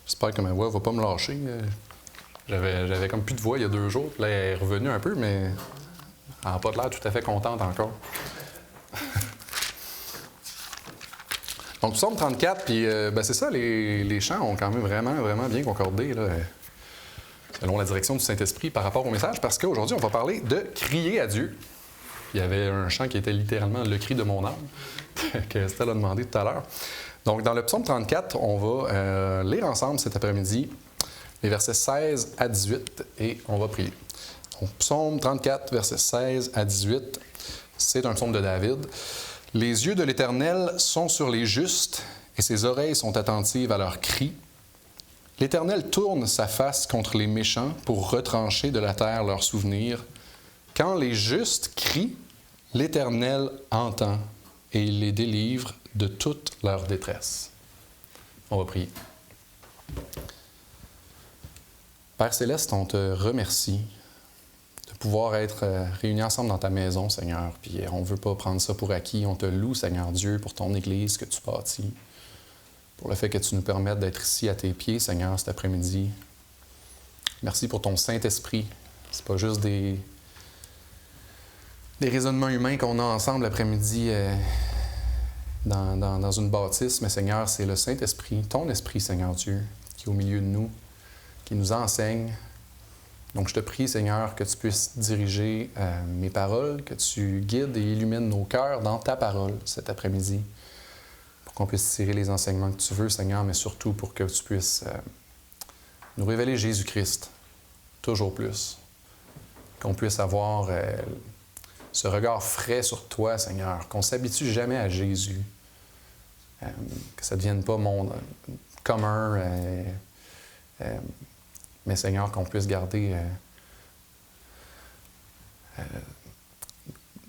J'espère que ma voix va pas me lâcher. J'avais comme plus de voix il y a 2 jours. Puis là, elle est revenue un peu, mais elle n'a pas l'air tout à fait contente encore. Donc, psaume 34, puis c'est ça, les chants ont quand même vraiment bien concordé, là, selon la direction du Saint-Esprit par rapport au message, parce qu'aujourd'hui, on va parler de crier à Dieu. Il y avait un chant qui était littéralement le cri de mon âme, que Estelle a demandé tout à l'heure. Donc, dans le psaume 34, on va lire ensemble cet après-midi les versets 16 à 18 et on va prier. Donc, psaume 34, versets 16 à 18, c'est un psaume de David. « Les yeux de l'Éternel sont sur les justes et ses oreilles sont attentives à leurs cris. L'Éternel tourne sa face contre les méchants pour retrancher de la terre leurs souvenirs. Quand les justes crient, l'Éternel entend et il les délivre de toute leur détresse. » On va prier. Père Céleste, on te remercie de pouvoir être réunis ensemble dans ta maison, Seigneur. Puis on ne veut pas prendre ça pour acquis. On te loue, Seigneur Dieu, pour ton Église que tu bâtis, pour le fait que tu nous permettes d'être ici à tes pieds, Seigneur, cet après-midi. Merci pour ton Saint-Esprit. C'est pas juste des raisonnements humains qu'on a ensemble l'après-midi dans une bâtisse, mais Seigneur, c'est le Saint-Esprit, ton Esprit, Seigneur Dieu, qui est au milieu de nous, qui nous enseigne. Donc, je te prie, Seigneur, que tu puisses diriger mes paroles, que tu guides et illumines nos cœurs dans ta parole cet après-midi, pour qu'on puisse tirer les enseignements que tu veux, Seigneur, mais surtout pour que tu puisses nous révéler Jésus-Christ, toujours plus. Qu'on puisse avoir ce regard frais sur toi, Seigneur, qu'on ne s'habitue jamais à Jésus, que ça ne devienne pas commun, mais Seigneur, qu'on puisse garder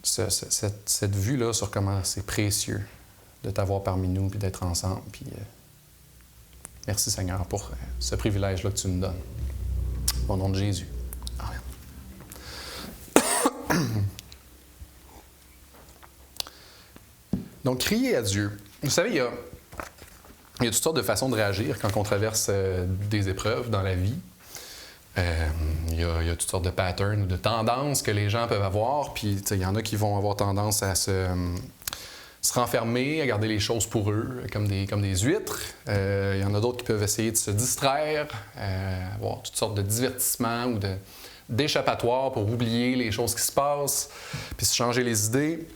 cette vue-là sur comment c'est précieux de t'avoir parmi nous et d'être ensemble. Puis, merci Seigneur pour ce privilège-là que tu nous donnes. Au nom de Jésus. Amen. Donc, crier à Dieu. Vous savez, il y a toutes sortes de façons de réagir quand on traverse des épreuves dans la vie. Il y a toutes sortes de patterns, de tendances que les gens peuvent avoir. Puis, il y en a qui vont avoir tendance à se renfermer, à garder les choses pour eux, comme des huîtres. Il y en a d'autres qui peuvent essayer de se distraire, avoir toutes sortes de divertissements ou d'échappatoires pour oublier les choses qui se passent, puis se changer les idées.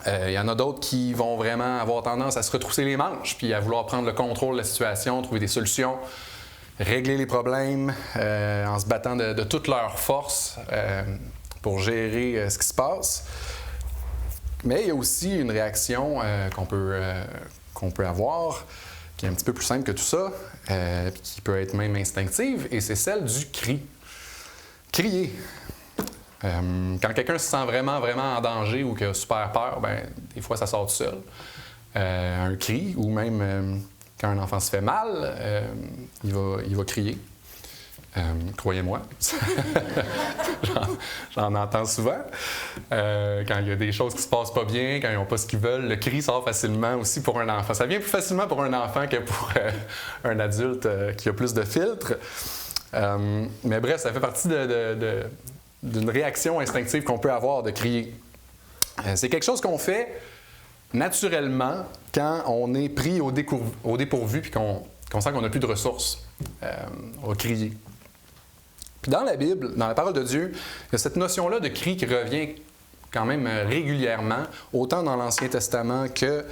Il y en a d'autres qui vont vraiment avoir tendance à se retrousser les manches, puis à vouloir prendre le contrôle de la situation, trouver des solutions, régler les problèmes en se battant de toute leur force pour gérer ce qui se passe. Mais il y a aussi une réaction qu'on peut avoir, qui est un petit peu plus simple que tout ça, qui peut être même instinctive, et c'est celle du cri. Crier. Quand quelqu'un se sent vraiment en danger ou qu'il a super peur, des fois, ça sort tout seul. Un cri, ou même quand un enfant se fait mal, il va crier. Croyez-moi. J'en entends souvent. Quand il y a des choses qui se passent pas bien, quand ils n'ont pas ce qu'ils veulent, le cri sort facilement aussi pour un enfant. Ça vient plus facilement pour un enfant que pour un adulte qui a plus de filtres. Mais bref, ça fait partie d'une réaction instinctive qu'on peut avoir de crier. C'est quelque chose qu'on fait naturellement quand on est pris au dépourvu puis qu'on sent qu'on n'a plus de ressources. On va crier. Puis dans la Bible, dans la parole de Dieu, il y a cette notion-là de cri qui revient quand même régulièrement, autant dans l'Ancien Testament que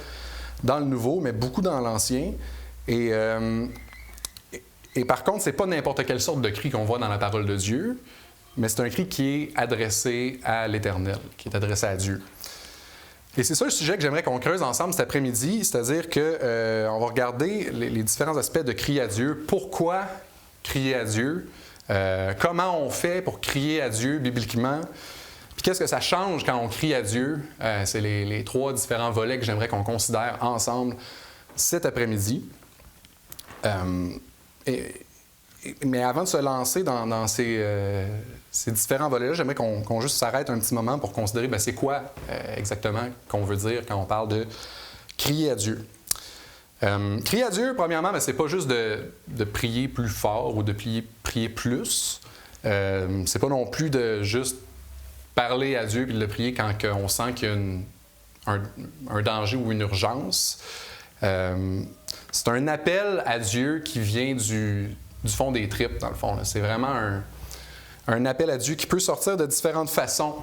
dans le Nouveau, mais beaucoup dans l'Ancien. Et par contre, c'est pas n'importe quelle sorte de cri qu'on voit dans la parole de Dieu, mais c'est un cri qui est adressé à l'Éternel, qui est adressé à Dieu. Et c'est ça le sujet que j'aimerais qu'on creuse ensemble cet après-midi, c'est-à-dire qu'on va regarder les différents aspects de crier à Dieu. Pourquoi crier à Dieu? Comment on fait pour crier à Dieu bibliquement? Puis qu'est-ce que ça change quand on crie à Dieu? C'est les 3 différents volets que j'aimerais qu'on considère ensemble cet après-midi. Mais avant de se lancer dans ces différents volets-là, j'aimerais qu'on juste s'arrête un petit moment pour considérer c'est quoi exactement qu'on veut dire quand on parle de crier à Dieu. Crier à Dieu, premièrement, ce n'est pas juste de prier plus fort ou de prier plus. C'est pas non plus de juste parler à Dieu et de le prier quand on sent qu'il y a un danger ou une urgence. C'est un appel à Dieu qui vient du fond des tripes, dans le fond. Là. C'est vraiment un appel à Dieu qui peut sortir de différentes façons,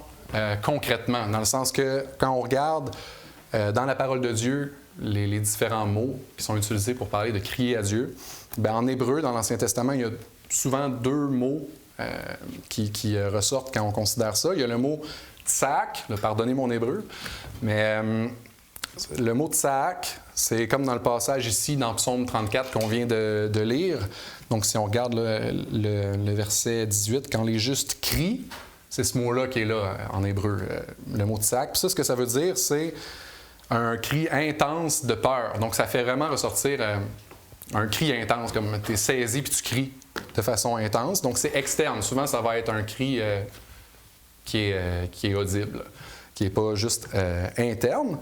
concrètement, dans le sens que quand on regarde dans la parole de Dieu les différents mots qui sont utilisés pour parler de crier à Dieu, bien, en hébreu, dans l'Ancien Testament, il y a souvent deux mots qui ressortent quand on considère ça. Il y a le mot tsak, pardonnez mon hébreu, mais le mot tsak, c'est comme dans le passage ici, dans Psaume 34 qu'on vient de lire. Donc, si on regarde le verset 18, quand les justes crient, c'est ce mot-là qui est là en hébreu, le mot tsak. Puis ça, ce que ça veut dire, c'est un cri intense de peur. Donc, ça fait vraiment ressortir un cri intense, comme tu es saisi puis tu cries de façon intense. Donc, c'est externe. Souvent, ça va être un cri qui est audible, qui n'est pas juste interne.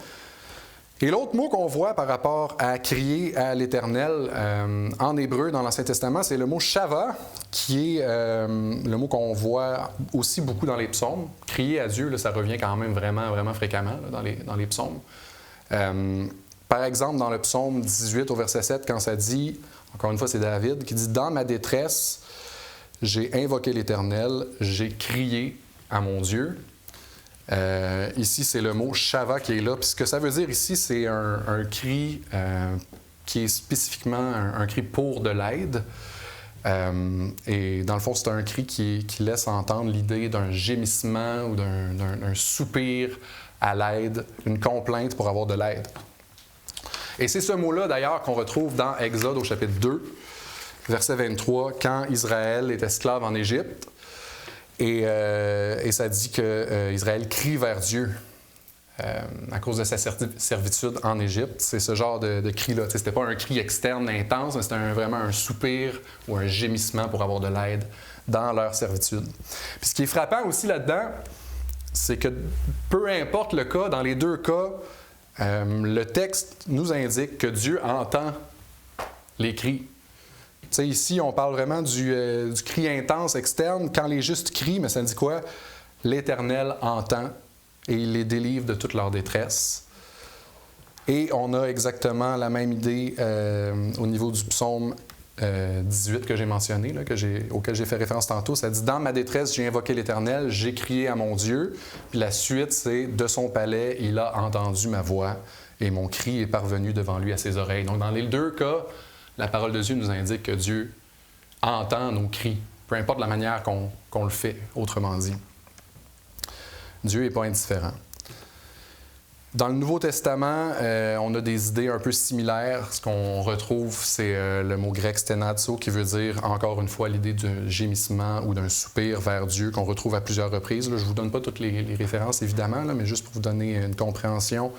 Et l'autre mot qu'on voit par rapport à crier à l'Éternel en hébreu dans l'Ancien Testament, c'est le mot shava, qui est le mot qu'on voit aussi beaucoup dans les psaumes. Crier à Dieu, là, ça revient quand même vraiment, vraiment fréquemment là, dans les psaumes. Par exemple, dans le psaume 18 au verset 7, quand ça dit, encore une fois, c'est David, qui dit « Dans ma détresse, j'ai invoqué l'Éternel, j'ai crié à mon Dieu ». Ici, c'est le mot « shava » qui est là. Puis ce que ça veut dire ici, c'est un cri qui est spécifiquement un cri pour de l'aide. Et dans le fond, c'est un cri qui laisse entendre l'idée d'un gémissement ou d'un soupir à l'aide, une complainte pour avoir de l'aide. Et c'est ce mot-là, d'ailleurs, qu'on retrouve dans Exode au chapitre 2, verset 23, quand Israël est esclave en Égypte. Et ça dit qu'Israël crie vers Dieu à cause de sa servitude en Égypte. C'est ce genre de cri-là. Ce n'était pas un cri externe intense, mais c'était vraiment un soupir ou un gémissement pour avoir de l'aide dans leur servitude. Puis ce qui est frappant aussi là-dedans, c'est que peu importe le cas, dans les deux cas, le texte nous indique que Dieu entend les cris. Tu sais, ici, on parle vraiment du cri intense externe. Quand les justes crient, mais ça dit quoi? L'Éternel entend et il les délivre de toute leur détresse. Et on a exactement la même idée au niveau du psaume 18 que j'ai mentionné, là, auquel j'ai fait référence tantôt. Ça dit « Dans ma détresse, j'ai invoqué l'Éternel, j'ai crié à mon Dieu. » Puis la suite, c'est « De son palais, il a entendu ma voix et mon cri est parvenu devant lui à ses oreilles. » Donc, dans les deux cas, la parole de Dieu nous indique que Dieu entend nos cris, peu importe la manière qu'on le fait, autrement dit. Dieu n'est pas indifférent. Dans le Nouveau Testament, on a des idées un peu similaires. Ce qu'on retrouve, c'est le mot grec stenazo, qui veut dire, encore une fois, l'idée d'un gémissement ou d'un soupir vers Dieu, qu'on retrouve à plusieurs reprises. Là, je ne vous donne pas toutes les références, évidemment, là, mais juste pour vous donner une compréhension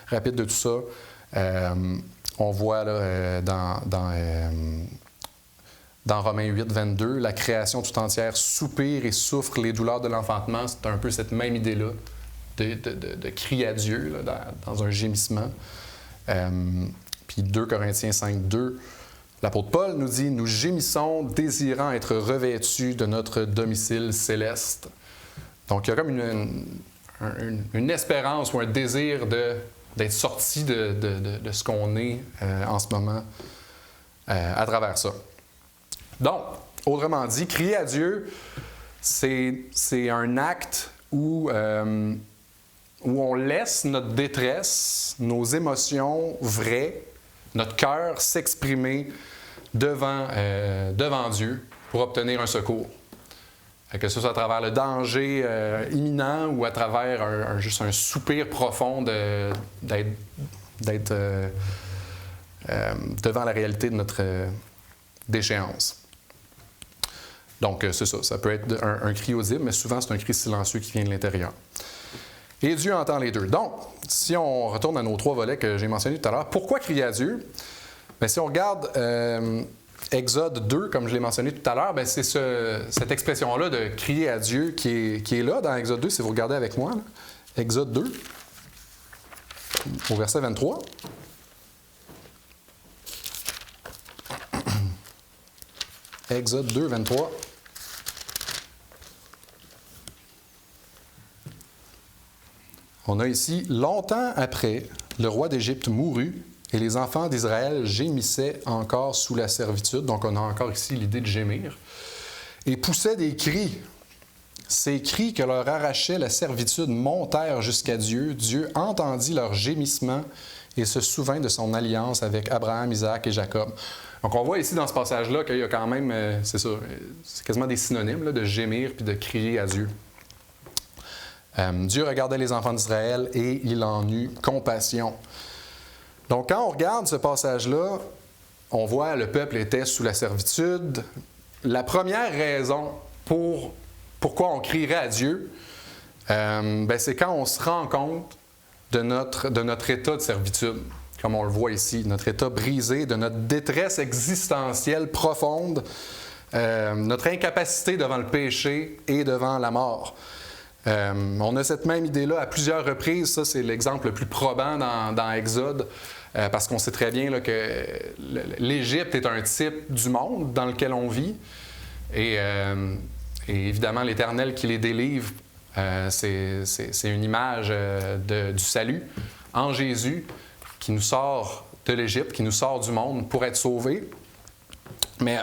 rapide de tout ça. On voit là, dans Romains 8, 22, la création tout entière soupire et souffre les douleurs de l'enfantement. C'est un peu cette même idée-là de cri à Dieu là, dans un gémissement. Puis 2 Corinthiens 5, 2, l'apôtre Paul nous dit « Nous gémissons, désirant être revêtus de notre domicile céleste. » Donc, il y a comme une espérance ou un désir d'être sorti de ce qu'on est en ce moment à travers ça. Donc, autrement dit, crier à Dieu, c'est un acte où on laisse notre détresse, nos émotions vraies, notre cœur s'exprimer devant Dieu pour obtenir un secours. Que ce soit à travers le danger imminent ou à travers juste un soupir profond d'être devant la réalité de notre déchéance. Donc, c'est ça. Ça peut être un cri audible, mais souvent, c'est un cri silencieux qui vient de l'intérieur. Et Dieu entend les deux. Donc, si on retourne à nos 3 volets que j'ai mentionnés tout à l'heure, pourquoi crier à Dieu? Bien, si on regarde Exode 2, comme je l'ai mentionné tout à l'heure, bien, c'est cette expression-là de crier à Dieu qui est là dans Exode 2, si vous regardez avec moi. Là. Exode 2, au verset 23. Exode 2, 23. On a ici, « Longtemps après, le roi d'Égypte mourut, et les enfants d'Israël gémissaient encore sous la servitude. » Donc, on a encore ici l'idée de gémir. « Et poussaient des cris. Ces cris que leur arrachait la servitude montèrent jusqu'à Dieu. Dieu entendit leurs gémissements et se souvint de son alliance avec Abraham, Isaac et Jacob. » Donc, on voit ici dans ce passage-là qu'il y a quand même, c'est ça, c'est quasiment des synonymes là, de gémir puis de crier à Dieu. Dieu regardait les enfants d'Israël et il en eut compassion. Donc, quand on regarde ce passage-là, on voit le peuple était sous la servitude. La première raison pourquoi on crierait à Dieu, c'est quand on se rend compte de notre état de servitude, comme on le voit ici, notre état brisé, de notre détresse existentielle profonde, notre incapacité devant le péché et devant la mort. On a cette même idée-là à plusieurs reprises. Ça, c'est l'exemple le plus probant dans Exode, parce qu'on sait très bien là, que l'Égypte est un type du monde dans lequel on vit. Et évidemment, l'Éternel qui les délivre, c'est une image du salut en Jésus qui nous sort de l'Égypte, qui nous sort du monde pour être sauvés. Mais,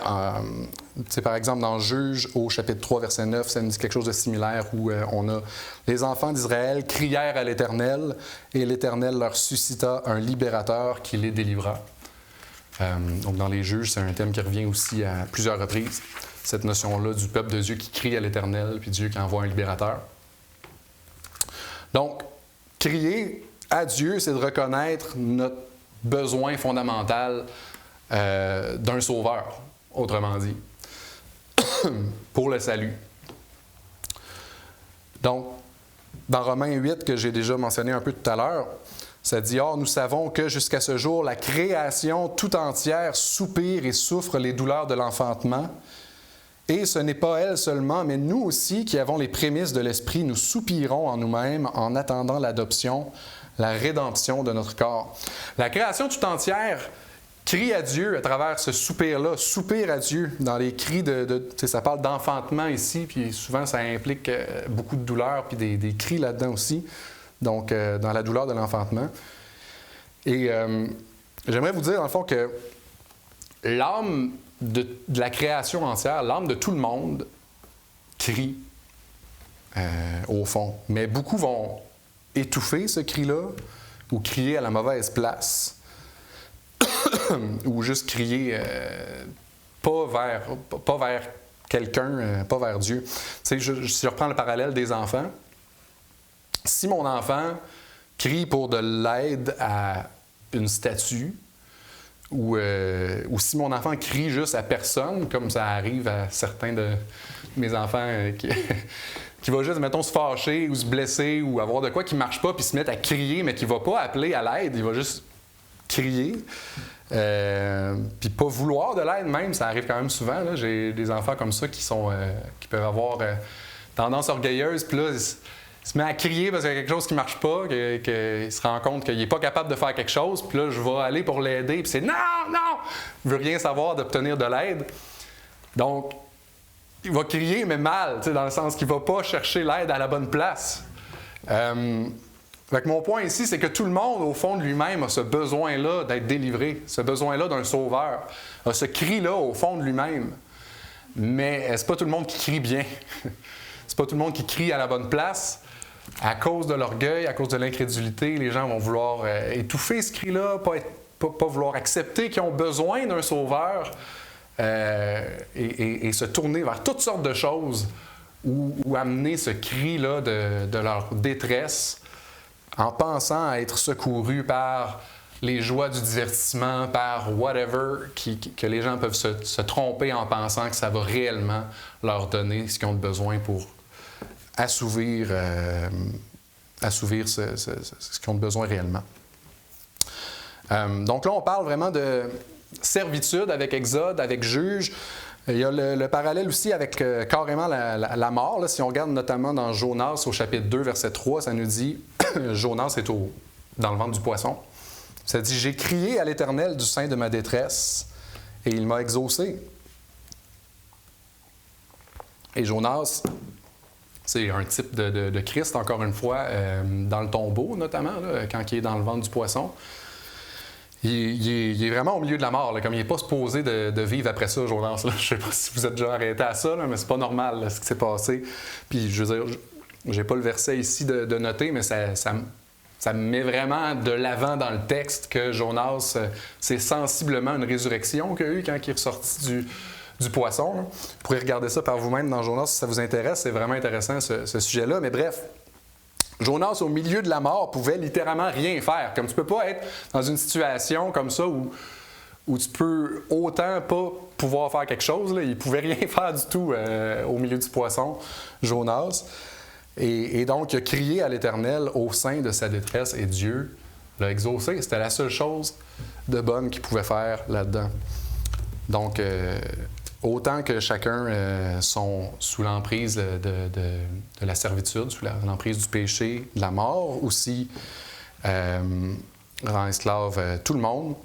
par exemple, dans Juge, au chapitre 3, verset 9, ça nous dit quelque chose de similaire où on a « Les enfants d'Israël crièrent à l'Éternel, et l'Éternel leur suscita un libérateur qui les délivra. » Donc, dans les Juges, c'est un thème qui revient aussi à plusieurs reprises, cette notion-là du peuple de Dieu qui crie à l'Éternel, puis Dieu qui envoie un libérateur. Donc, crier à Dieu, c'est de reconnaître notre besoin fondamental d'un sauveur, autrement dit, pour le salut. Donc, dans Romains 8, que j'ai déjà mentionné un peu tout à l'heure, ça dit « Or, nous savons que jusqu'à ce jour, la création tout entière soupire et souffre les douleurs de l'enfantement. Et ce n'est pas elle seulement, mais nous aussi qui avons les prémices de l'Esprit, nous soupirons en nous-mêmes en attendant l'adoption, la rédemption de notre corps. » La création tout entière crie à Dieu à travers ce soupir-là, soupir à Dieu dans les cris ça parle d'enfantement ici, puis souvent ça implique beaucoup de douleur, puis des cris là-dedans aussi, donc dans la douleur de l'enfantement. Et j'aimerais vous dire, dans le fond, que l'âme de la création entière, l'âme de tout le monde, crie au fond. Mais beaucoup vont étouffer ce cri-là, ou crier à la mauvaise place. Ou juste crier pas vers quelqu'un, pas vers Dieu. Si je reprends le parallèle des enfants, si mon enfant crie pour de l'aide à une statue, ou si mon enfant crie juste à personne, comme ça arrive à certains de mes enfants qui va juste, mettons, se fâcher ou se blesser ou avoir de quoi qui ne marche pas, puis se mettre à crier, mais qui ne va pas appeler à l'aide, il va juste crier. Puis pas vouloir de l'aide même, ça arrive quand même souvent. Là. J'ai des enfants comme ça qui peuvent avoir tendance orgueilleuse, puis là, ils se met à crier parce qu'il y a quelque chose qui ne marche pas, qu'il se rend compte qu'il n'est pas capable de faire quelque chose, puis là, je vais aller pour l'aider, puis c'est « Non, non! » Il ne veut rien savoir d'obtenir de l'aide. Donc, il va crier, mais mal, dans le sens qu'il ne va pas chercher l'aide à la bonne place. Fait que mon point ici, c'est que tout le monde, au fond de lui-même, a ce besoin-là d'être délivré, ce besoin-là d'un sauveur, a ce cri-là au fond de lui-même. Mais c'est pas tout le monde qui crie bien. C'est pas tout le monde qui crie à la bonne place. À cause de l'orgueil, à cause de l'incrédulité, les gens vont vouloir étouffer ce cri-là, pas vouloir accepter qu'ils ont besoin d'un sauveur et se tourner vers toutes sortes de choses ou amener ce cri-là de leur détresse en pensant à être secourus par les joies du divertissement, par whatever, que les gens peuvent se tromper en pensant que ça va réellement leur donner ce qu'ils ont besoin pour assouvir ce qu'ils ont besoin réellement. Donc là, on parle vraiment de servitude avec Exode, avec Juge. Il y a le parallèle aussi avec carrément la mort. Là, si on regarde notamment dans Jonas au chapitre 2, verset 3, ça nous dit, Jonas est dans le ventre du poisson. Ça dit « J'ai crié à l'Éternel du sein de ma détresse, et il m'a exaucé. » Et Jonas, c'est un type de Christ, encore une fois, dans le tombeau notamment, là, quand il est dans le ventre du poisson. Il est vraiment au milieu de la mort, là, comme il n'est pas supposé de vivre après ça, Jonas. Là. Je ne sais pas si vous êtes déjà arrêté à ça, là, mais c'est pas normal là, ce qui s'est passé. Puis, je veux dire, j'ai pas le verset ici de noter, mais ça me met vraiment de l'avant dans le texte que Jonas, c'est sensiblement une résurrection qu'il y a eu quand il est ressorti du poisson. Là. Vous pourrez regarder ça par vous-même dans Jonas si ça vous intéresse. C'est vraiment intéressant ce sujet-là. Mais bref, Jonas, au milieu de la mort, pouvait littéralement rien faire. Comme tu peux pas être dans une situation comme ça où tu peux autant pas pouvoir faire quelque chose. Là. Il pouvait rien faire du tout au milieu du poisson, Jonas. Et donc, il a crié à l'Éternel au sein de sa détresse et Dieu l'a exaucé. C'était la seule chose de bonne qu'il pouvait faire là-dedans. Donc, autant que chacun sont sous l'emprise de la servitude, sous l'emprise du péché, de la mort, aussi rend esclave tout le monde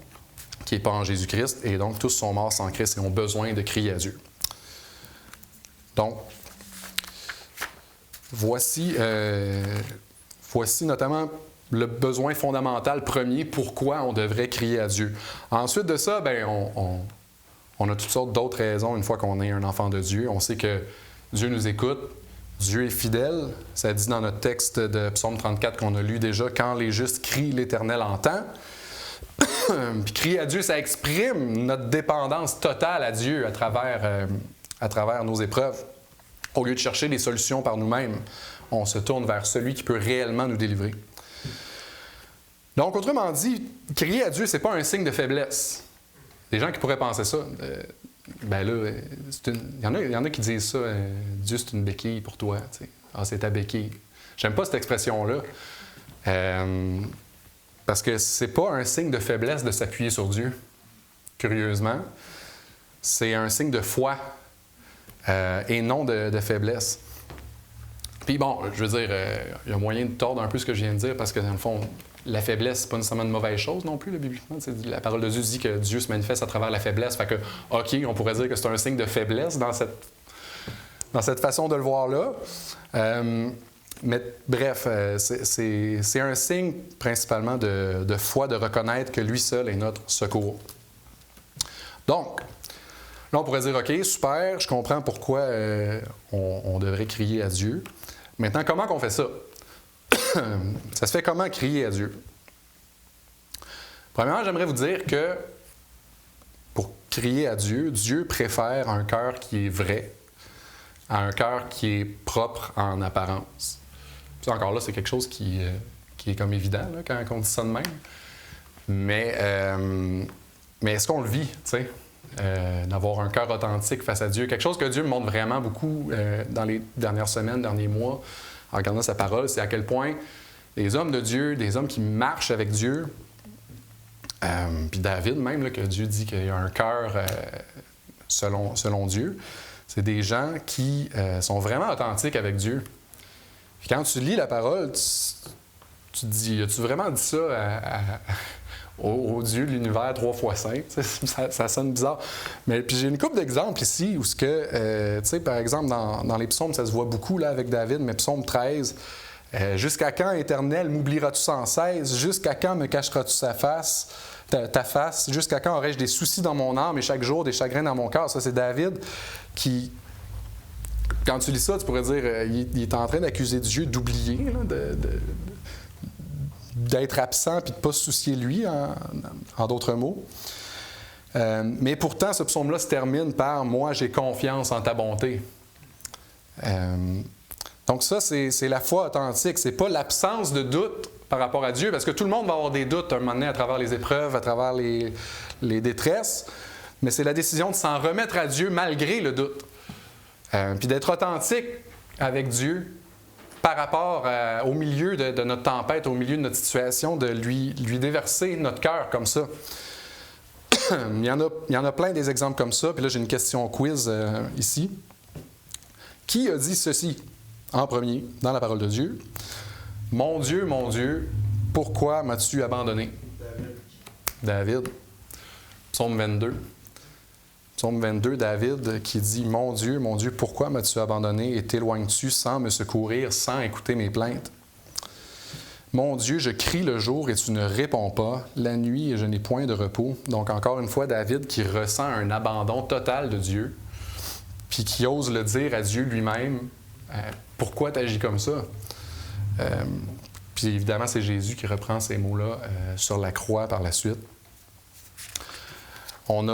qui n'est pas en Jésus-Christ, et donc tous sont morts sans Christ et ont besoin de crier à Dieu. Donc, voici notamment le besoin fondamental premier, pourquoi on devrait crier à Dieu. Ensuite de ça, on a toutes sortes d'autres raisons une fois qu'on est un enfant de Dieu. On sait que Dieu nous écoute, Dieu est fidèle. Ça dit dans notre texte de Psaume 34 qu'on a lu déjà, « Quand les justes crient, l'Éternel entend ». Puis crier à Dieu, ça exprime notre dépendance totale à Dieu à travers nos épreuves. Au lieu de chercher des solutions par nous-mêmes, on se tourne vers celui qui peut réellement nous délivrer. Donc, autrement dit, crier à Dieu, ce n'est pas un signe de faiblesse. Des gens qui pourraient penser ça, il y en a qui disent ça, Dieu c'est une béquille pour toi, tu sais. Ah, c'est ta béquille. J'aime pas cette expression-là, parce que c'est pas un signe de faiblesse de s'appuyer sur Dieu, curieusement. C'est un signe de foi et non de faiblesse. Puis bon, je veux dire, il y a moyen de tordre un peu ce que je viens de dire, parce que dans le fond, la faiblesse, c'est pas nécessairement une mauvaise chose non plus, là, bibliquement. La parole de Dieu dit que Dieu se manifeste à travers la faiblesse. Fait que, OK, on pourrait dire que c'est un signe de faiblesse dans cette façon de le voir là. Mais bref, c'est un signe principalement de foi, de reconnaître que lui seul est notre secours. Donc, là, on pourrait dire, OK, super, je comprends pourquoi on devrait crier à Dieu. Maintenant, comment qu'on fait ça? Ça se fait comment crier à Dieu? Premièrement, j'aimerais vous dire que pour crier à Dieu, Dieu préfère un cœur qui est vrai à un cœur qui est propre en apparence. Puis encore là, c'est quelque chose qui est comme évident là, quand on dit ça de même. Mais est-ce qu'on le vit, tu sais? D'avoir un cœur authentique face à Dieu. Quelque chose que Dieu me montre vraiment beaucoup dans les dernières semaines, derniers mois, en regardant sa parole, c'est à quel point les hommes de Dieu, des hommes qui marchent avec Dieu, puis David même, là, que Dieu dit qu'il y a un cœur selon Dieu, c'est des gens qui sont vraiment authentiques avec Dieu. Puis quand tu lis la parole, tu te dis, as-tu vraiment dit ça au Dieu de l'univers 3x5? Ça sonne bizarre. Mais puis j'ai une couple d'exemples ici où tu sais, par exemple, dans les psaumes, ça se voit beaucoup là, avec David, mais psaume 13, « Jusqu'à quand, Éternel, m'oublieras-tu sans cesse? Jusqu'à quand me cacheras-tu ta face? Jusqu'à quand aurais-je des soucis dans mon âme et chaque jour des chagrins dans mon cœur? » Ça, c'est David qui... Quand tu lis ça, tu pourrais dire il est en train d'accuser Dieu d'oublier, là, d'être absent puis de ne pas se soucier de lui, en d'autres mots. Mais pourtant, ce psaume-là se termine par « Moi, j'ai confiance en ta bonté ». Donc ça, c'est la foi authentique. C'est pas l'absence de doute par rapport à Dieu, parce que tout le monde va avoir des doutes un moment donné à travers les épreuves, à travers les détresses, mais c'est la décision de s'en remettre à Dieu malgré le doute. Puis d'être authentique avec Dieu par rapport au milieu de notre tempête, au milieu de notre situation, de lui déverser notre cœur comme ça. Il y en a plein des exemples comme ça. Puis là, j'ai une question quiz ici. Qui a dit ceci en premier dans la parole de Dieu? Mon Dieu, pourquoi m'as-tu abandonné? David. Psaume 22. Psaume 22, David qui dit « mon Dieu, pourquoi m'as-tu abandonné et t'éloignes-tu sans me secourir, sans écouter mes plaintes? Mon Dieu, je crie le jour et tu ne réponds pas, la nuit et je n'ai point de repos. » Donc encore une fois, David qui ressent un abandon total de Dieu, puis qui ose le dire à Dieu lui-même « Pourquoi t'agis comme ça? » Puis évidemment, c'est Jésus qui reprend ces mots-là sur la croix par la suite. On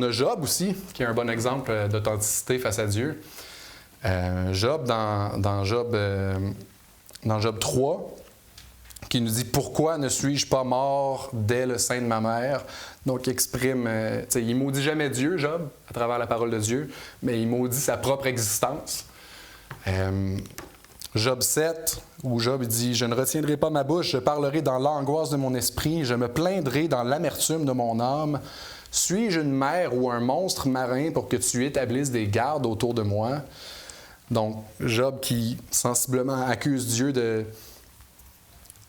a Job aussi, qui est un bon exemple d'authenticité face à Dieu. Job, dans Job 3, qui nous dit « Pourquoi ne suis-je pas mort dès le sein de ma mère? » Donc, il exprime, il maudit jamais Dieu, Job, à travers la parole de Dieu, mais il maudit sa propre existence. Job 7, où Job dit « Je ne retiendrai pas ma bouche, je parlerai dans l'angoisse de mon esprit, je me plaindrai dans l'amertume de mon âme. Suis-je une mer ou un monstre marin pour que tu établisses des gardes autour de moi? » Donc, Job qui sensiblement accuse Dieu de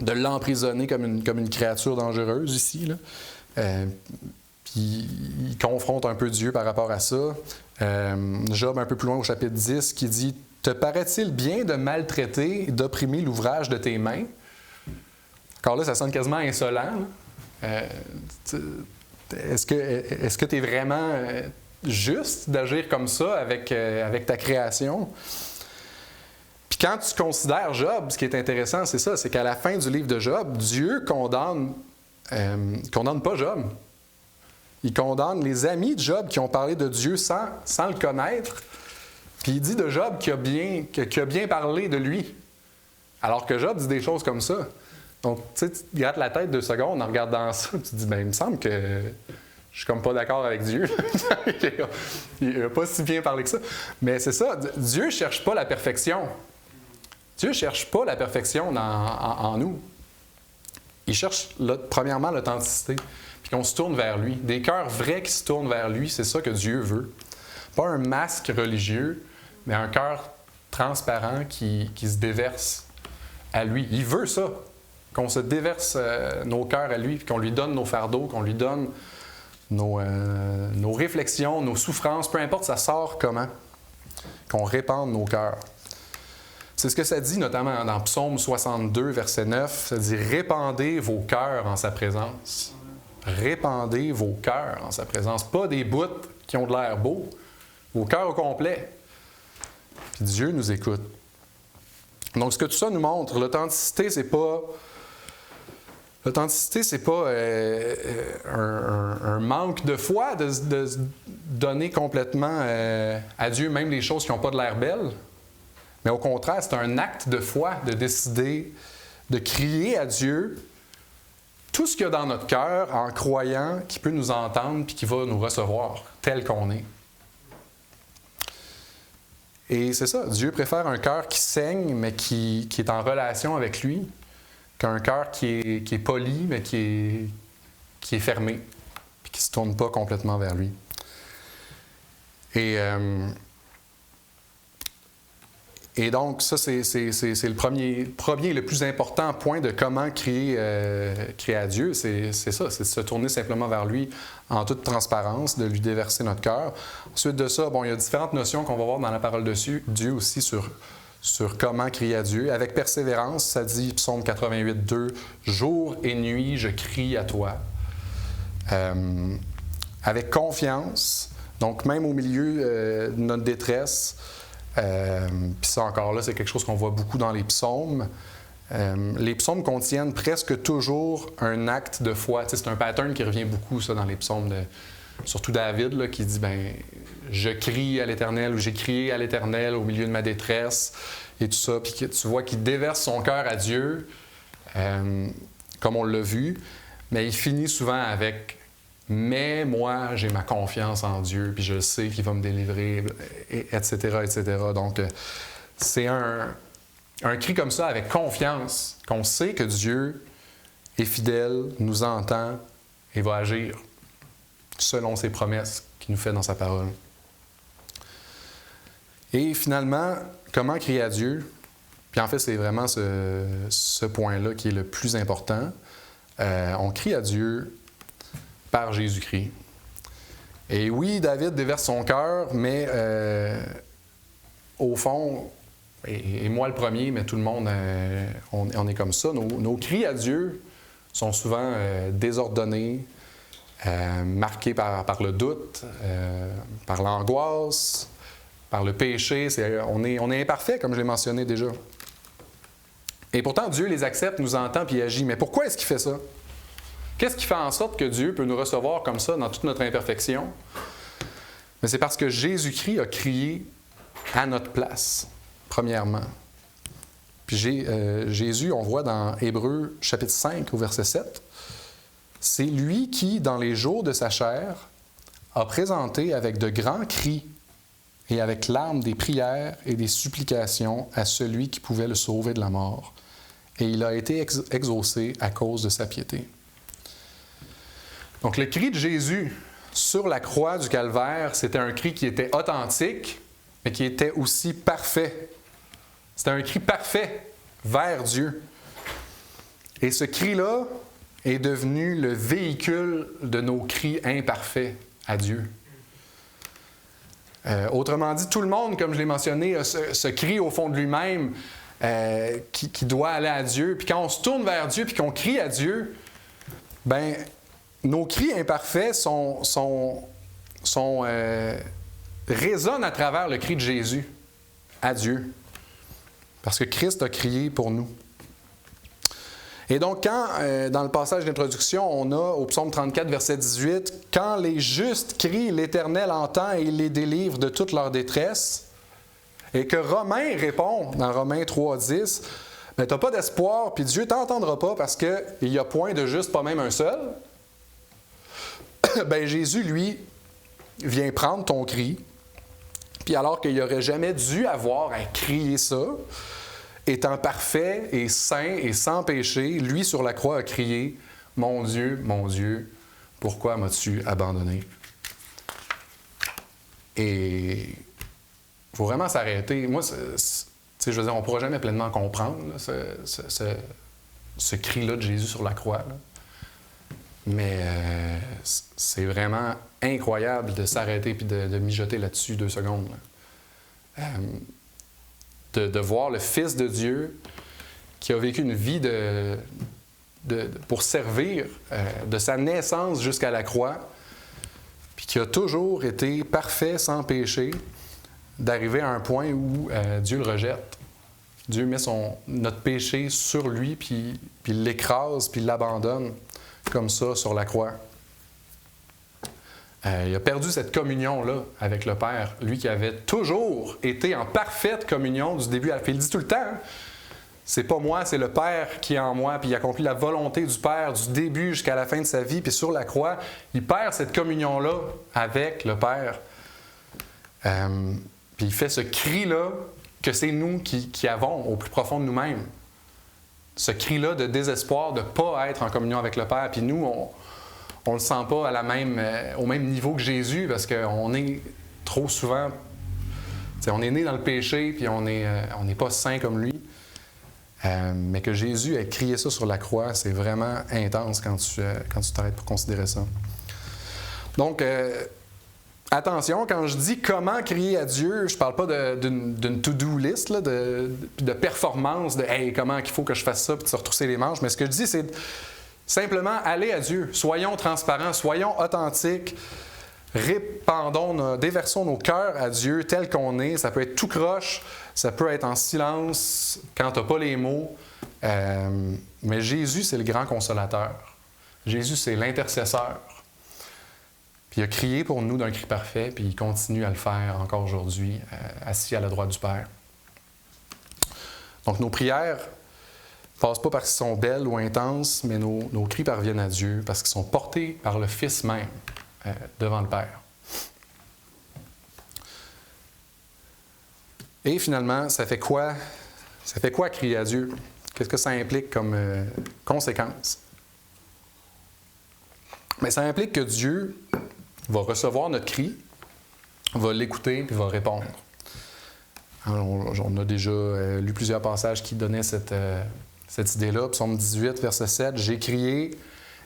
l'emprisonner comme une créature dangereuse ici, là. Puis il confronte un peu Dieu par rapport à ça. Job, un peu plus loin au chapitre 10, qui dit « Te paraît-il bien de maltraiter et d'opprimer l'ouvrage de tes mains? » Encore là, ça sonne quasiment insolent. Est-ce que tu es vraiment juste d'agir comme ça avec ta création? Puis quand tu considères Job, ce qui est intéressant, c'est ça, c'est qu'à la fin du livre de Job, Dieu condamne pas Job. Il condamne les amis de Job qui ont parlé de Dieu sans le connaître. Puis il dit de Job qu'il a bien parlé de lui. Alors que Job dit des choses comme ça. Donc, tu sais, tu te grattes la tête 2 secondes en regardant ça, tu te dis, il me semble que je suis comme pas d'accord avec Dieu. Il n'a pas si bien parlé que ça. Mais c'est ça, Dieu ne cherche pas la perfection. Dieu ne cherche pas la perfection en nous. Il cherche, premièrement, l'authenticité, puis qu'on se tourne vers lui. Des cœurs vrais qui se tournent vers lui, c'est ça que Dieu veut. Pas un masque religieux, mais un cœur transparent qui se déverse à lui. Il veut ça, qu'on se déverse nos cœurs à lui, puis qu'on lui donne nos fardeaux, qu'on lui donne nos réflexions, nos souffrances, peu importe ça sort comment, qu'on répande nos cœurs. C'est ce que ça dit notamment dans Psaume 62, verset 9, ça dit « Répandez vos cœurs en sa présence. » Répandez vos cœurs en sa présence. Pas des bouts qui ont de l'air beaux, vos cœurs au complet. Puis Dieu nous écoute. Donc, ce que tout ça nous montre, l'authenticité, c'est pas un manque de foi de se donner complètement à Dieu, même les choses qui n'ont pas de l'air belles. Mais au contraire, c'est un acte de foi de décider de crier à Dieu tout ce qu'il y a dans notre cœur en croyant qu'il peut nous entendre et qu'il va nous recevoir tel qu'on est. Et c'est ça, Dieu préfère un cœur qui saigne, mais qui est en relation avec lui, qu'un cœur qui est poli, mais qui est fermé, puis qui ne se tourne pas complètement vers lui. Et donc, ça, c'est le premier, le plus important point de comment crier à Dieu. C'est ça, c'est de se tourner simplement vers lui en toute transparence, de lui déverser notre cœur. Ensuite de ça, il y a différentes notions qu'on va voir dans la parole de Dieu aussi sur comment crier à Dieu. Avec persévérance, ça dit, Psaume 88, 2, « Jour et nuit, je crie à toi. » Avec confiance, donc même au milieu de notre détresse. Puis ça, encore là, c'est quelque chose qu'on voit beaucoup dans les psaumes. Les psaumes contiennent presque toujours un acte de foi. Tu sais, c'est un pattern qui revient beaucoup, ça, dans les psaumes, surtout David, là, qui dit « Je crie à l'Éternel » ou « J'ai crié à l'Éternel au milieu de ma détresse » et tout ça. Puis tu vois qu'il déverse son cœur à Dieu, comme on l'a vu, mais il finit souvent avec « Mais moi, j'ai ma confiance en Dieu, puis je sais qu'il va me délivrer, etc., etc. » Donc, c'est un cri comme ça avec confiance, qu'on sait que Dieu est fidèle, nous entend et va agir selon ses promesses qu'il nous fait dans sa parole. Et finalement, comment crier à Dieu? Puis en fait, c'est vraiment ce point-là qui est le plus important. On crie à Dieu par Jésus-Christ. Et oui, David déverse son cœur, mais au fond, et moi le premier, mais tout le monde, on est comme ça. Nos cris à Dieu sont souvent désordonnés, marqués par le doute, par l'angoisse, par le péché. On est imparfait, comme je l'ai mentionné déjà. Et pourtant, Dieu les accepte, nous entend puis agit. Mais pourquoi est-ce qu'il fait ça? Qu'est-ce qui fait en sorte que Dieu peut nous recevoir comme ça dans toute notre imperfection? Mais c'est parce que Jésus-Christ a crié à notre place, premièrement. Puis Jésus, on voit dans Hébreux chapitre 5 au verset 7, c'est lui qui, dans les jours de sa chair, a présenté avec de grands cris et avec larmes des prières et des supplications à celui qui pouvait le sauver de la mort. Et il a été exaucé à cause de sa piété. Donc, le cri de Jésus sur la croix du Calvaire, c'était un cri qui était authentique, mais qui était aussi parfait. C'était un cri parfait vers Dieu. Et ce cri-là est devenu le véhicule de nos cris imparfaits à Dieu. Autrement dit, tout le monde, comme je l'ai mentionné, a ce cri au fond de lui-même qui doit aller à Dieu. Puis quand on se tourne vers Dieu puis qu'on crie à Dieu, ben nos cris imparfaits résonnent à travers le cri de Jésus à Dieu. Parce que Christ a crié pour nous. Et donc, quand, dans le passage d'introduction, on a au psaume 34, verset 18, « Quand les justes crient, l'Éternel entend et il les délivre de toute leur détresse. » Et que Romain répond, dans Romains 3, 10, « Mais tu n'as pas d'espoir, puis Dieu ne t'entendra pas parce qu'il n'y a point de juste, pas même un seul. » Ben Jésus, lui, vient prendre ton cri, puis alors qu'il n'aurait jamais dû avoir à crier ça, étant parfait et saint et sans péché, lui sur la croix a crié « Mon Dieu, pourquoi m'as-tu abandonné? » Et il faut vraiment s'arrêter. Moi, je veux dire, on ne pourra jamais pleinement comprendre là, ce cri-là de Jésus sur la croix. Là. Mais c'est vraiment incroyable de s'arrêter et de mijoter là-dessus 2 secondes. Là. De voir le Fils de Dieu qui a vécu une vie pour servir de sa naissance jusqu'à la croix, puis qui a toujours été parfait, sans péché, d'arriver à un point où Dieu le rejette. Dieu met notre péché sur lui, puis l'écrase, puis l'abandonne comme ça sur la croix. Il a perdu cette communion-là avec le Père, lui qui avait toujours été en parfaite communion du début à la fin. Il dit tout le temps, c'est pas moi, c'est le Père qui est en moi, puis il accomplit la volonté du Père du début jusqu'à la fin de sa vie, puis sur la croix, il perd cette communion-là avec le Père. Puis il fait ce cri-là que c'est nous qui avons au plus profond de nous-mêmes. Ce cri-là de désespoir de ne pas être en communion avec le Père. Puis nous, on ne le sent pas au même niveau que Jésus parce qu'on est trop souvent... On est né dans le péché puis on n'est pas saint comme lui. Mais que Jésus ait crié ça sur la croix, c'est vraiment intense quand tu t'arrêtes pour considérer ça. Donc, attention, quand je dis comment crier à Dieu, je ne parle pas d'une to-do list, là, de performance, de hey, comment il faut que je fasse ça, puis de se retrousser les manches. Mais ce que je dis, c'est simplement aller à Dieu. Soyons transparents, soyons authentiques, déversons nos cœurs à Dieu tel qu'on est. Ça peut être tout croche, ça peut être en silence, quand tu n'as pas les mots. Mais Jésus, c'est le grand consolateur. Jésus, c'est l'intercesseur. Puis il a crié pour nous d'un cri parfait, puis il continue à le faire encore aujourd'hui, assis à la droite du Père. Donc nos prières ne passent pas parce qu'elles sont belles ou intenses, mais nos cris parviennent à Dieu parce qu'ils sont portés par le Fils même devant le Père. Et finalement, ça fait quoi? Ça fait quoi crier à Dieu? Qu'est-ce que ça implique comme conséquence? Mais ça implique que Dieu va recevoir notre cri, va l'écouter et va répondre. Alors, on a déjà lu plusieurs passages qui donnaient cette idée-là. Psaume 18, verset 7, « J'ai crié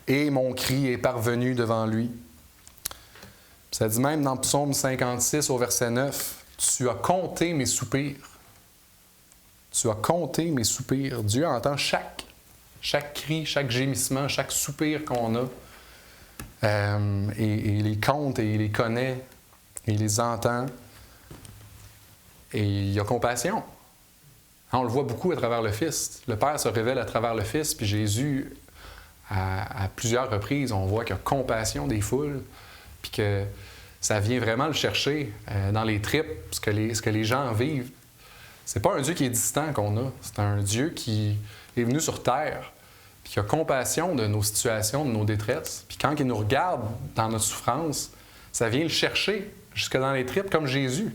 et mon cri est parvenu devant lui. » Ça dit même dans Psaume 56 au verset 9, « Tu as compté mes soupirs. » Tu as compté mes soupirs. Dieu entend chaque cri, chaque gémissement, chaque soupir qu'on a. Et il les compte et il les connaît. Et il les entend. Et il a compassion. On le voit beaucoup à travers le Fils. Le Père se révèle à travers le Fils, puis Jésus, à plusieurs reprises, on voit qu'il a compassion des foules, puis que ça vient vraiment le chercher dans les tripes, ce que les gens vivent. C'est pas un Dieu qui est distant qu'on a, c'est un Dieu qui est venu sur terre, puis qui a compassion de nos situations, de nos détresses. Puis quand il nous regarde dans notre souffrance, ça vient le chercher jusque dans les tripes, comme Jésus,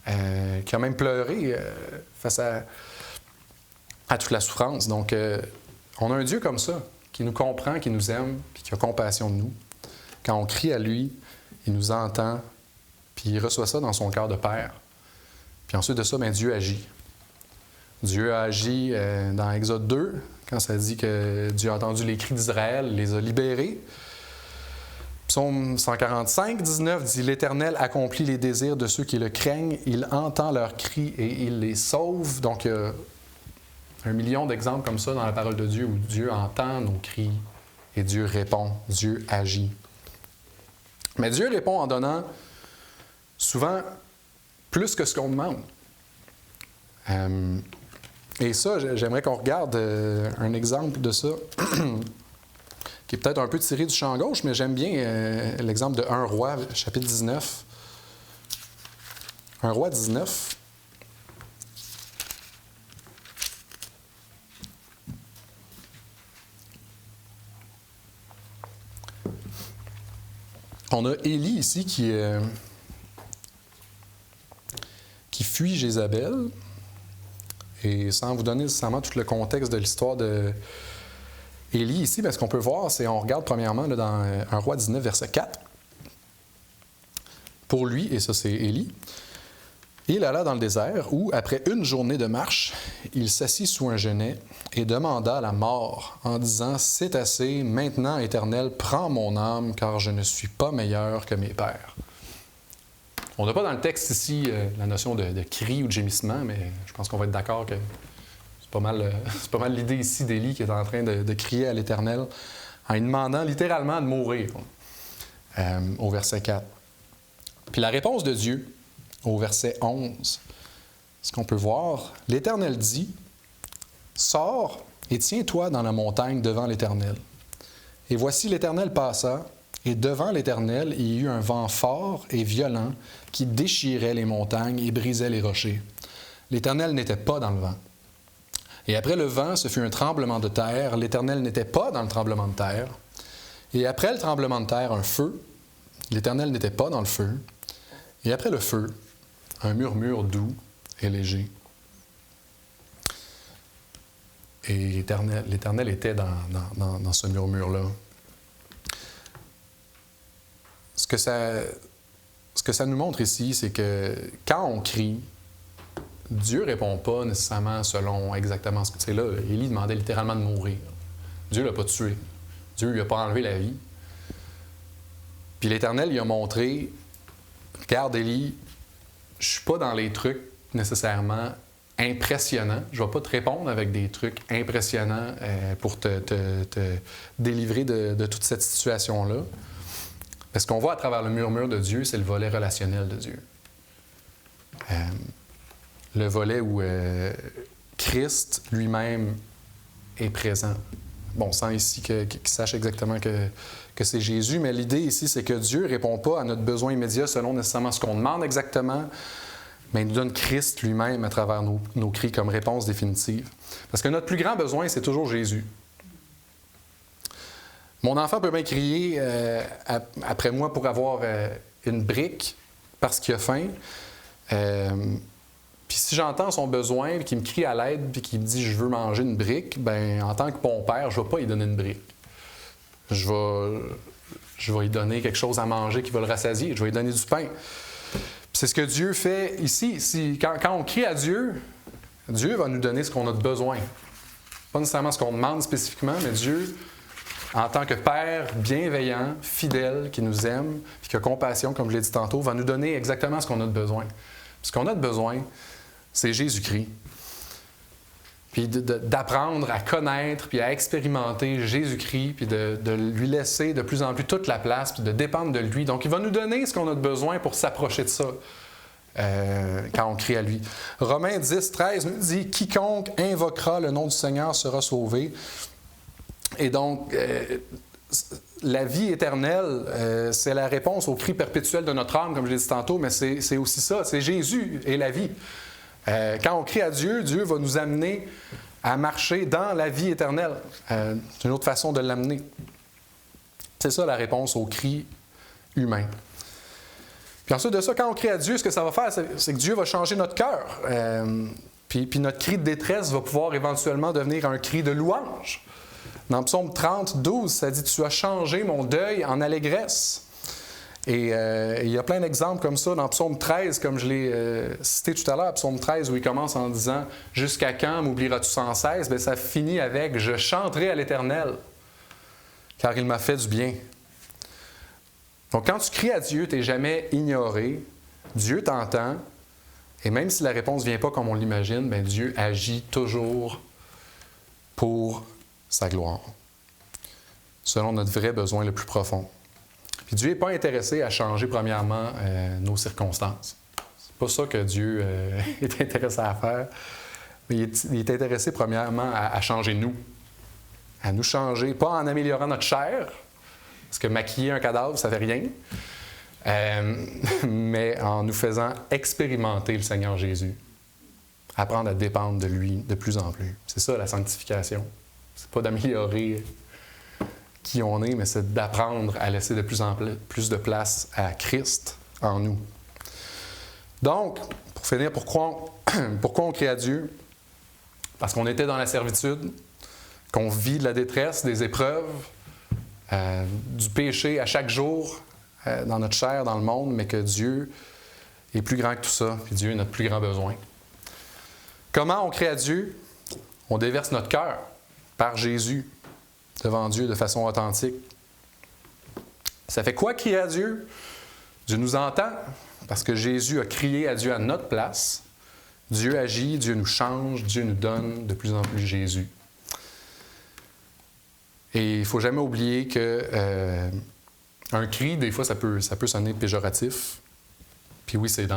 qui a même pleuré face à toute la souffrance. Donc, on a un Dieu comme ça, qui nous comprend, qui nous aime, puis qui a compassion de nous. Quand on crie à lui, il nous entend, puis il reçoit ça dans son cœur de Père. Puis ensuite de ça, bien, Dieu agit. Dieu a agi dans Exode 2, quand ça dit que Dieu a entendu les cris d'Israël, il les a libérés. Psaume 145, 19 dit « L'Éternel accomplit les désirs de ceux qui le craignent, il entend leurs cris et il les sauve. » Donc, il y a 1 million d'exemples comme ça dans la parole de Dieu où Dieu entend nos cris et Dieu répond, Dieu agit. Mais Dieu répond en donnant souvent plus que ce qu'on demande. Et ça, j'aimerais qu'on regarde un exemple de ça, qui est peut-être un peu tiré du champ gauche, mais j'aime bien l'exemple de 1 Roi, chapitre 19. 1 Roi 19. On a Élie ici qui fuit Jézabel. Et sans vous donner nécessairement tout le contexte de l'histoire de Élie ici, bien, ce qu'on peut voir, c'est, on regarde premièrement là, dans 1 Roi 19, verset 4. Pour lui, et ça c'est Élie, il alla dans le désert où, après une journée de marche, il s'assit sous un genêt et demanda la mort en disant « C'est assez, maintenant, Éternel, prends mon âme, car je ne suis pas meilleur que mes pères. » On n'a pas dans le texte ici la notion de cri ou de gémissement, mais je pense qu'on va être d'accord que c'est pas mal l'idée ici d'Élie qui est en train de crier à l'Éternel en lui demandant littéralement de mourir, au verset 4. Puis la réponse de Dieu, au verset 11, ce qu'on peut voir, l'Éternel dit « Sors et tiens-toi dans la montagne devant l'Éternel. » Et voici l'Éternel passa, et devant l'Éternel, il y eut un vent fort et violent qui déchirait les montagnes et brisait les rochers. L'Éternel n'était pas dans le vent. Et après le vent, ce fut un tremblement de terre. L'Éternel n'était pas dans le tremblement de terre. Et après le tremblement de terre, un feu. L'Éternel n'était pas dans le feu. Et après le feu, un murmure doux et léger. Et l'Éternel était dans ce murmure-là. Ce que ça nous montre ici, c'est que quand on crie, Dieu ne répond pas nécessairement selon exactement ce que c'est là. Élie demandait littéralement de mourir. Dieu ne l'a pas tué. Dieu ne lui a pas enlevé la vie. Puis l'Éternel lui a montré, regarde Élie, je ne suis pas dans les trucs nécessairement impressionnants. Je ne vais pas te répondre avec des trucs impressionnants pour te délivrer de toute cette situation-là. Parce qu'on voit à travers le murmure de Dieu, c'est le volet relationnel de Dieu. Le volet où Christ lui-même est présent. Bon, sans ici qu'il sache exactement que c'est Jésus, mais l'idée ici, c'est que Dieu ne répond pas à notre besoin immédiat selon nécessairement ce qu'on demande exactement, mais il nous donne Christ lui-même à travers nos cris comme réponse définitive. Parce que notre plus grand besoin, c'est toujours Jésus. Mon enfant peut bien crier après moi pour avoir une brique parce qu'il a faim. Puis si j'entends son besoin, puis qu'il me crie à l'aide, puis qu'il me dit « je veux manger une brique », bien, en tant que bon père, je ne vais pas lui donner une brique. Je vais lui donner quelque chose à manger qui va le rassasier. Je vais lui donner du pain. Puis c'est ce que Dieu fait ici. Quand on crie à Dieu, Dieu va nous donner ce qu'on a de besoin. Pas nécessairement ce qu'on demande spécifiquement, mais Dieu en tant que Père bienveillant, fidèle, qui nous aime, puis qui a compassion, comme je l'ai dit tantôt, va nous donner exactement ce qu'on a de besoin. Puis ce qu'on a de besoin, c'est Jésus-Christ. Puis d'apprendre à connaître, puis à expérimenter Jésus-Christ, puis de lui laisser de plus en plus toute la place, puis de dépendre de lui. Donc, il va nous donner ce qu'on a de besoin pour s'approcher de ça quand on crie à lui. Romains 10, 13 nous dit « Quiconque invoquera le nom du Seigneur sera sauvé ». Et donc, la vie éternelle, c'est la réponse au cri perpétuel de notre âme, comme je l'ai dit tantôt, mais c'est aussi ça, c'est Jésus et la vie. Quand on crie à Dieu, Dieu va nous amener à marcher dans la vie éternelle. C'est une autre façon de l'amener. C'est ça la réponse au cri humain. Puis ensuite de ça, quand on crie à Dieu, ce que ça va faire, c'est que Dieu va changer notre cœur. Puis notre cri de détresse va pouvoir éventuellement devenir un cri de louange. Dans Psaume 30, 12, ça dit « Tu as changé mon deuil en allégresse ». Et il y a plein d'exemples comme ça dans Psaume 13, comme je l'ai cité tout à l'heure, Psaume 13, où il commence en disant « Jusqu'à quand m'oublieras-tu sans cesse? » Bien, ça finit avec « Je chanterai à l'Éternel, car il m'a fait du bien. » Donc, quand tu cries à Dieu, tu n'es jamais ignoré. Dieu t'entend. Et même si la réponse ne vient pas comme on l'imagine, bien, Dieu agit toujours pour sa gloire, selon notre vrai besoin le plus profond. Puis Dieu n'est pas intéressé à changer, premièrement, nos circonstances. C'est pas ça que Dieu est intéressé à faire. Mais il est intéressé, premièrement, à changer nous. À nous changer, pas en améliorant notre chair, parce que maquiller un cadavre, ça ne fait rien, mais en nous faisant expérimenter le Seigneur Jésus. Apprendre à dépendre de lui de plus en plus. C'est ça, la sanctification. C'est pas d'améliorer qui on est, mais c'est d'apprendre à laisser de plus en plus de place à Christ en nous. Donc, pour finir, pourquoi on crie à Dieu? Parce qu'on était dans la servitude, qu'on vit de la détresse, des épreuves, du péché à chaque jour dans notre chair, dans le monde, mais que Dieu est plus grand que tout ça, puis Dieu est notre plus grand besoin. Comment on crie à Dieu? On déverse notre cœur par Jésus devant Dieu de façon authentique. Ça fait quoi crier à Dieu? Dieu nous entend parce que Jésus a crié à Dieu à notre place. Dieu agit, Dieu nous change, Dieu nous donne de plus en plus Jésus. Et il ne faut jamais oublier que un cri, des fois, ça peut sonner péjoratif. Puis oui, c'est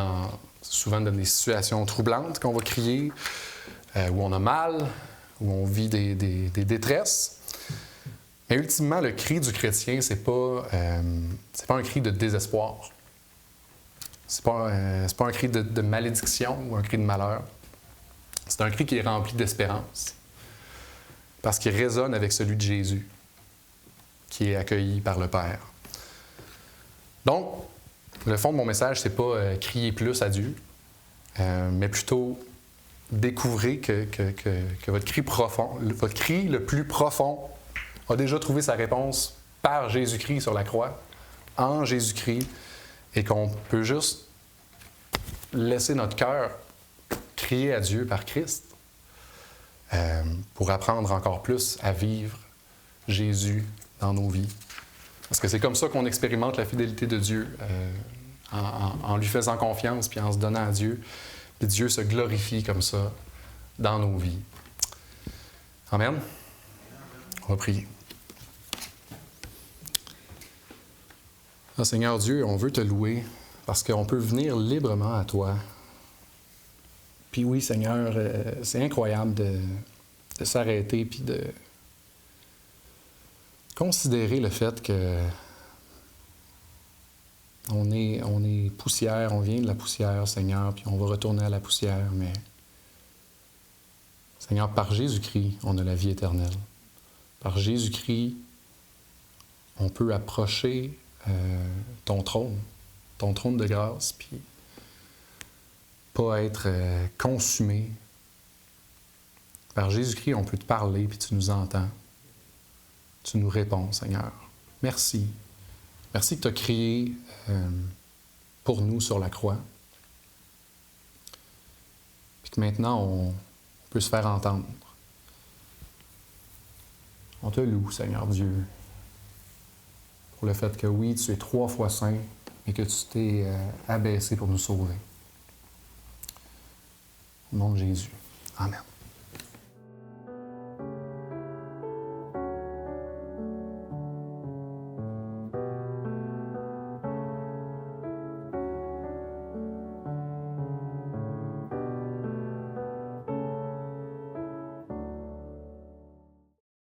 souvent dans des situations troublantes qu'on va crier, où on a mal, où on vit des détresses. Mais ultimement, le cri du chrétien, c'est pas un cri de désespoir. C'est pas un cri de malédiction ou un cri de malheur. C'est un cri qui est rempli d'espérance. Parce qu'il résonne avec celui de Jésus, qui est accueilli par le Père. Donc, le fond de mon message, c'est pas crier plus à Dieu, mais plutôt découvrez que votre cri profond, votre cri le plus profond, a déjà trouvé sa réponse par Jésus-Christ sur la croix, en Jésus-Christ, et qu'on peut juste laisser notre cœur crier à Dieu par Christ pour apprendre encore plus à vivre Jésus dans nos vies. Parce que c'est comme ça qu'on expérimente la fidélité de Dieu, en lui faisant confiance puis en se donnant à Dieu. Puis Dieu se glorifie comme ça dans nos vies. Amen. On va prier. Ah, Seigneur Dieu, on veut te louer parce qu'on peut venir librement à toi. Puis oui, Seigneur, c'est incroyable de s'arrêter puis de considérer le fait que on est poussière, on vient de la poussière, Seigneur, puis on va retourner à la poussière, mais Seigneur, par Jésus-Christ, on a la vie éternelle. Par Jésus-Christ, on peut approcher ton trône de grâce, puis pas être consumé. Par Jésus-Christ, on peut te parler, puis tu nous entends. Tu nous réponds, Seigneur. Merci. Merci que tu as crié pour nous sur la croix. Puis que maintenant, on peut se faire entendre. On te loue, Seigneur Dieu. pour le fait que oui, tu es 3 fois saint et que tu t'es abaissé pour nous sauver. Au nom de Jésus. Amen.